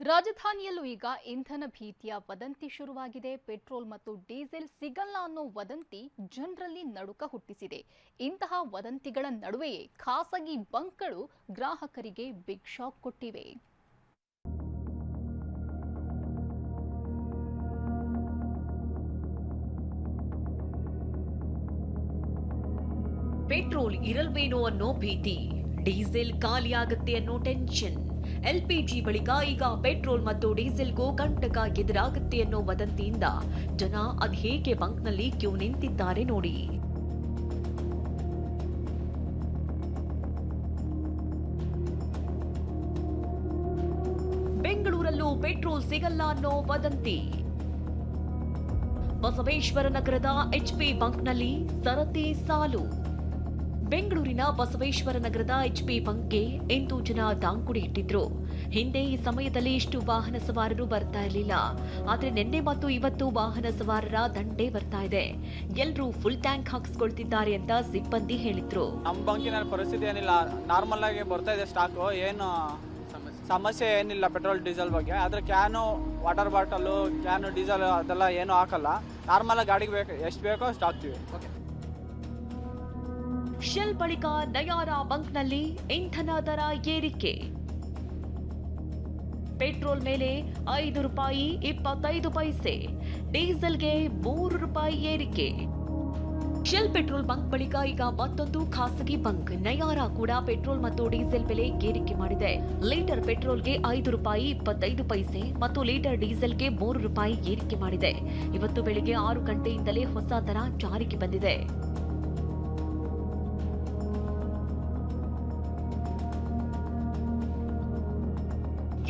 ರಾಜಧಾನಿಯಲ್ಲೂ ಈಗ ಇಂಧನ ಭೀತಿಯ ವದಂತಿ ಶುರುವಾಗಿದೆ. ಪೆಟ್ರೋಲ್ ಮತ್ತು ಡೀಸೆಲ್ ಸಿಗಲ್ಲ ಅನ್ನೋ ವದಂತಿ ಜನರಲ್ಲಿ ನಡುಕ ಹುಟ್ಟಿಸಿದೆ. ಇಂತಹ ವದಂತಿಗಳ ನಡುವೆಯೇ ಖಾಸಗಿ ಬಂಕ್ಗಳು ಗ್ರಾಹಕರಿಗೆ ಬಿಗ್ ಶಾಕ್ ಕೊಟ್ಟಿವೆ. ಪೆಟ್ರೋಲ್ ಇರಲ್ವೇನೋ ಅನ್ನೋ ಭೀತಿ, ಡೀಸೆಲ್ ಖಾಲಿಯಾಗುತ್ತೆ ಅನ್ನೋ ಟೆನ್ಷನ್, ಎಲ್ಪಿಜಿ ಬಳಿಕ ಈಗ ಪೆಟ್ರೋಲ್ ಮತ್ತು ಡೀಸೆಲ್ಗೂ ಕಂಟಕ ಎದುರಾಗುತ್ತೆ ಅನ್ನೋ ವದಂತಿಯಿಂದ ಜನ ಅದ್ ಹೇಗೆ ಬಂಕ್ನಲ್ಲಿ ಕ್ಯೂ ನಿಂತಿದ್ದಾರೆ ನೋಡಿ. ಬೆಂಗಳೂರಲ್ಲೂ ಪೆಟ್ರೋಲ್ ಸಿಗಲ್ಲ ಅನ್ನೋ ವದಂತಿ. ಬಸವೇಶ್ವರ ನಗರದ ಎಚ್ಪಿ ಬಂಕ್ನಲ್ಲಿ ಸರತಿ ಸಾಲು. ಬೆಂಗಳೂರಿನ ಬಸವೇಶ್ವರ ನಗರದ ಎಚ್ಪಿ ಬಂಕ್ಗೆ 8 ಜನ ದಾಂಕುಡಿ ಇಟ್ಟಿದ್ರು. ಹಿಂದೆ ಈ ಸಮಯದಲ್ಲಿ ಇಷ್ಟು ವಾಹನ ಸವಾರರು ಬರ್ತಾ ಇರಲಿಲ್ಲ. ಆದ್ರೆ ನಿನ್ನೆ ಮತ್ತು ಇವತ್ತು ವಾಹನ ಸವಾರರ ದಂಡೇ ಬರ್ತಾ ಇದೆ. ಎಲ್ಲರೂ ಫುಲ್ ಟ್ಯಾಂಕ್ ಹಾಕಿಸ್ಕೊಳ್ತಿದ್ದಾರೆ ಅಂತ ಸಿಬ್ಬಂದಿ ಹೇಳಿದ್ರು. ನಮ್ಮ ಬಂಕಿನ ಪರಿಸ್ಥಿತಿ ಏನಿಲ್ಲ, ನಾರ್ಮಲ್ ಆಗಿ ಬರ್ತಾ ಇದೆ ಸ್ಟಾಕ್, ಏನು ಸಮಸ್ಯೆ ಏನಿಲ್ಲ ಪೆಟ್ರೋಲ್ ಡೀಸೆಲ್ ಬಗ್ಗೆ. ಆದ್ರೆ can, water bottle, can, diesel ಅದೆಲ್ಲ ಏನು ಹಾಕಲ್ಲ. ನಾರ್ಮಲ್ ಆಗಿ ಗಾಡಿಗೆ ಬೇಕು ಎಷ್ಟು ಬೇಕೋ ಅಷ್ಟು ಹಾಕ್ತೀವಿ. ಶೆಲ್ ಬಳಿಕ ನಯಾರ ಬಂಕ್ನಲ್ಲಿ ಇಂಧನ ದರ ಏರಿಕೆ. ಪೆಟ್ರೋಲ್ ಮೇಲೆ ₹5.25, ಡೀಸೆಲ್ಗೆ ₹3 ಏರಿಕೆ. ಶೆಲ್ ಪೆಟ್ರೋಲ್ ಬಂಕ್ ಬಳಿಕ ಈಗ ಮತ್ತೊಂದು ಖಾಸಗಿ ಬಂಕ್ ನಯಾರ ಕೂಡ ಪೆಟ್ರೋಲ್ ಮತ್ತು ಡೀಸೆಲ್ ಬೆಲೆ ಏರಿಕೆ ಮಾಡಿದೆ. ಲೀಟರ್ ಪೆಟ್ರೋಲ್ಗೆ ₹5.25 ಮತ್ತು ಲೀಟರ್ ಡೀಸೆಲ್ಗೆ ₹3 ಏರಿಕೆ ಮಾಡಿದೆ. ಇವತ್ತು ಬೆಳಿಗ್ಗೆ 6 ಗಂಟೆಯಿಂದಲೇ ಹೊಸ ದರ ಜಾರಿಗೆ ಬಂದಿದೆ.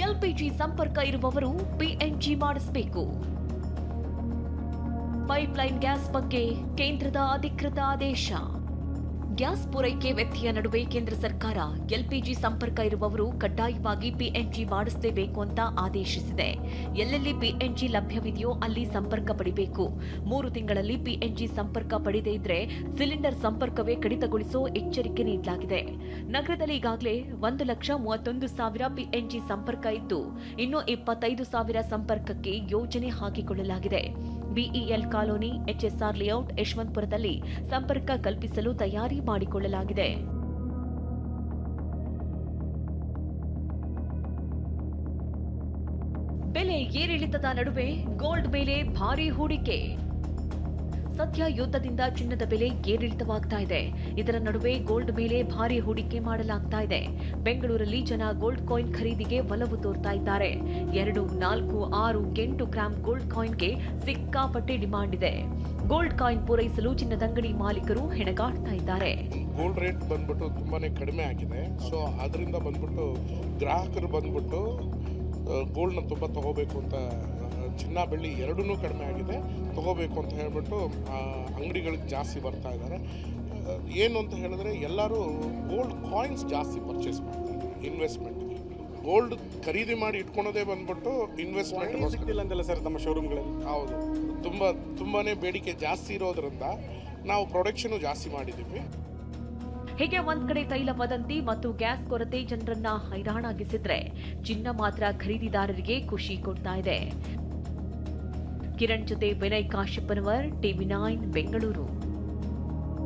ಎಲ್ಪಿಜಿ ಸಂಪರ್ಕ ಇರುವವರು ಪಿಎನ್ಜಿ ಮಾಡಿಸಬೇಕು. ಪೈಪ್ಲೈನ್ ಗ್ಯಾಸ್ ಬಗ್ಗೆ ಕೇಂದ್ರದ ಅಧಿಕೃತ ಆದೇಶ. ಗ್ಯಾಸ್ ಪೂರೈಕೆ ವ್ಯಕ್ತಿಯ ನಡುವೆ ಕೇಂದ್ರ ಸರ್ಕಾರ ಎಲ್ಪಿಜಿ ಸಂಪರ್ಕ ಇರುವವರು ಕಡ್ಡಾಯವಾಗಿ ಪಿಎನ್ಜಿ ಮಾಡಿಸಲೇಬೇಕು ಅಂತ ಆದೇಶಿಸಿದೆ. ಎಲ್ಲೆಲ್ಲಿ ಪಿಎನ್ಜಿ ಲಭ್ಯವಿದೆಯೋ ಅಲ್ಲಿ ಸಂಪರ್ಕ ಪಡಿಬೇಕು. 3 ತಿಂಗಳಲ್ಲಿ ಪಿಎನ್ಜಿ ಸಂಪರ್ಕ ಪಡೆದೇ ಇದ್ರೆ ಸಿಲಿಂಡರ್ ಸಂಪರ್ಕವೇ ಕಡಿತಗೊಳಿಸೋ ಎಚ್ಚರಿಕೆ ನೀಡಲಾಗಿದೆ. ನಗರದಲ್ಲಿ ಈಗಾಗಲೇ 1,31,000 ಪಿಎನ್ಜಿ ಸಂಪರ್ಕ ಇದ್ದು, ಇನ್ನು 25,000 ಸಂಪರ್ಕಕ್ಕೆ ಯೋಜನೆ ಹಾಕಿಕೊಳ್ಳಲಾಗಿದೆ. ಬಿಇಎಲ್ ಕಾಲೋನಿ, ಎಚ್ಎಸ್ಆರ್ ಲೇಔಟ್, ಯಶವಂತಪುರದಲ್ಲಿ ಸಂಪರ್ಕ ಕಲ್ಪಿಸಲು ತಯಾರಿ ಮಾಡಿಕೊಳ್ಳಲಾಗಿದೆ. ಬೆಲೆ ಏರಿಳಿತದ ನಡುವೆ ಗೋಲ್ಡ್ ಮೇಲೆ ಭಾರೀ ಹೂಡಿಕೆ. ಸದ್ಯ ಯುದ್ಧದಿಂದ ಚಿನ್ನದ ಬೆಲೆ ಏರಿಳಿತವಾಗ್ತಾ ಇದೆ. ಇದರ ನಡುವೆ ಗೋಲ್ಡ್ ಮೇಲೆ ಭಾರಿ ಹೂಡಿಕೆ ಮಾಡಲಾಗ್ತಾ ಇದೆ. ಬೆಂಗಳೂರಲ್ಲಿ ಜನ ಗೋಲ್ಡ್ ಕಾಯಿನ್ ಖರೀದಿಗೆ ಒಲವು ತೋರ್ತಾ ಇದ್ದಾರೆ. 2, 4, 6, 8 ಗ್ರಾಂ ಗೋಲ್ಡ್ ಕಾಯಿನ್ಗೆ ಸಿಕ್ಕಾಪಟ್ಟೆ ಡಿಮಾಂಡ್ ಇದೆ. ಗೋಲ್ಡ್ ಕಾಯಿನ್ ಪೂರೈಸಲು ಚಿನ್ನದಂಗಡಿ ಮಾಲೀಕರು ಹೆಣಗಾಡ್ತಾ ಇದ್ದಾರೆ. ಗೋಲ್ಡ್ ರೇಟ್ ಬಂದ್ಬಿಟ್ಟು ತುಂಬಾನೇ ಕಡಿಮೆ ಆಗಿದೆ. ಸೊ ಅದರಿಂದ ಬಂದ್ಬಿಟ್ಟು ಗ್ರಾಹಕರು ಬಂದ್ಬಿಟ್ಟು ಗೋಲ್ಡ್ನ ತುಂಬ ತಗೋಬೇಕು ಅಂತ, ಚಿನ್ನ ಬೆಳ್ಳಿ ಎರಡೂ ಕಡಿಮೆ ಆಗಿದೆ, ತಗೋಬೇಕು ಅಂತ ಹೇಳ್ಬಿಟ್ಟು ಅಂಗಡಿಗಳಿಗೆ ಜಾಸ್ತಿ ಬರ್ತಾ ಇದ್ದಾರೆ. ಏನು ಅಂತ ಹೇಳಿದ್ರೆ ಎಲ್ಲರೂ ಗೋಲ್ಡ್ ಕಾಯಿನ್ಸ್ ಜಾಸ್ತಿ ಪರ್ಚೇಸ್ ಮಾಡ್ತಾ ಇದ್ದಾರೆ ಇನ್ವೆಸ್ಟ್ಮೆಂಟ್ಗೆ. ಗೋಲ್ಡ್ ಖರೀದಿ ಮಾಡಿ ಇಟ್ಕೊಳೋದೇ ಬಂದ್ಬಿಟ್ಟು ಇನ್ವೆಸ್ಟ್ಮೆಂಟ್ ಸಿಗ್ತಿಲ್ಲ ಅಂತಲ್ಲ ಸರ್ ನಮ್ಮ ಶೋರೂಮ್ಗಳಲ್ಲಿ. ಹೌದು, ತುಂಬಾನೇ ಬೇಡಿಕೆ ಜಾಸ್ತಿ ಇರೋದ್ರಿಂದ ನಾವು ಪ್ರೊಡಕ್ಷನ್ ಜಾಸ್ತಿ ಮಾಡಿದ್ದೀವಿ. ಹೀಗೆ ಒಂದ್ ಕಡೆ ತೈಲ ವದಂತಿ ಮತ್ತು ಗ್ಯಾಸ್ ಕೊರತೆ ಜನರನ್ನ ಹೈರಾಣಾಗಿಸಿದ್ರೆ, ಚಿನ್ನ ಮಾತ್ರ ಖರೀದಿದಾರರಿಗೆ ಖುಷಿ ಕೊಡ್ತಾ ಇದೆ. ಕಿರಣ್ ಜೊತೆ ವಿನಯ್ ಕಾಶ್ಯಪ್ಪನವರ್, TV9 ಬೆಂಗಳೂರು.